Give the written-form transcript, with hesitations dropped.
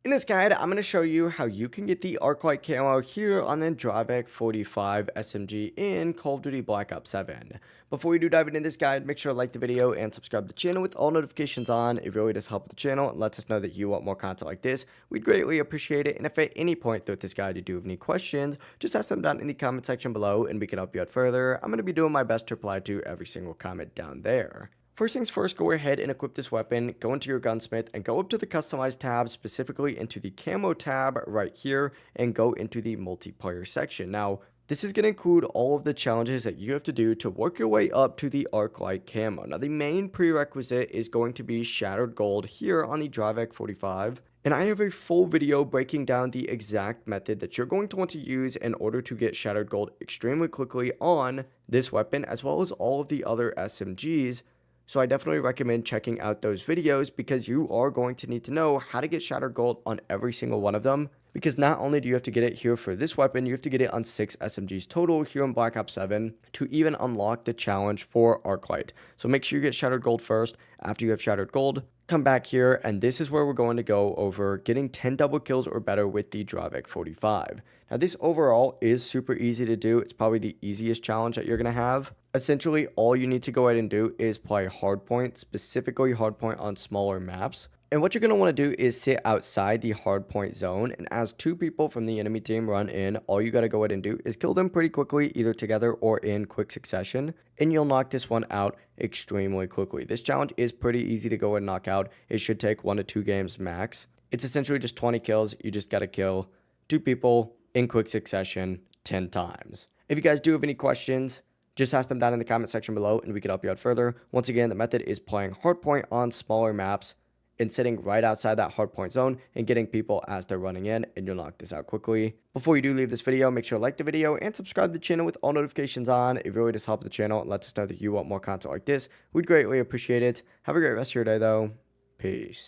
In this guide, I'm going to show you how you can get the Arclight camo here on the Dravec 45 SMG in Call of Duty Black Ops 7. Before we do dive into this guide, make sure to like the video and subscribe to the channel with all notifications on. It really does help the channel and lets us know that you want more content like this. We'd greatly appreciate it, and if at any point throughout this guide you do have any questions, just ask them down in the comment section below and we can help you out further. I'm going to be doing my best to reply to every single comment down there. First things first, go ahead and equip this weapon, go into your gunsmith, and go up to the customize tab, specifically into the camo tab right here, and go into the multiplayer section. Now, this is going to include all of the challenges that you have to do to work your way up to the Arclight camo. Now, the main prerequisite is going to be Shattered Gold here on the Dravec 45. And I have a full video breaking down the exact method that you're going to want to use in order to get Shattered Gold extremely quickly on this weapon, as well as all of the other SMGs. So I definitely recommend checking out those videos because you are going to need to know how to get Shattered Gold on every single one of them. Because not only do you have to get it here for this weapon, you have to get it on 6 SMGs total here in Black Ops 7 to even unlock the challenge for Arclight. So make sure you get Shattered Gold first. After you have Shattered Gold, come back here, and this is where we're going to go over getting 10 double kills or better with the Dravec 45. Now, this overall is super easy to do. It's probably the easiest challenge that you're going to have. Essentially, all you need to go ahead and do is play hardpoint, specifically hardpoint on smaller maps. And what you're going to want to do is sit outside the hardpoint zone, and as 2 people from the enemy team run in, all you got to go ahead and do is kill them pretty quickly, either together or in quick succession, and you'll knock this one out extremely quickly. This challenge is pretty easy to go ahead and knock out. It should take 1 to 2 games max. It's essentially just 20 kills. You just got to kill 2 people in quick succession 10 times. If you guys do have any questions, just ask them down in the comment section below and we can help you out further. Once again, the method is playing hardpoint on smaller maps and sitting right outside that hardpoint zone and getting people as they're running in, and you'll knock this out quickly. Before you do leave this video, make sure to like the video and subscribe to the channel with all notifications on. It really does help the channel and lets us know that you want more content like this. We'd greatly appreciate it. Have a great rest of your day though. Peace.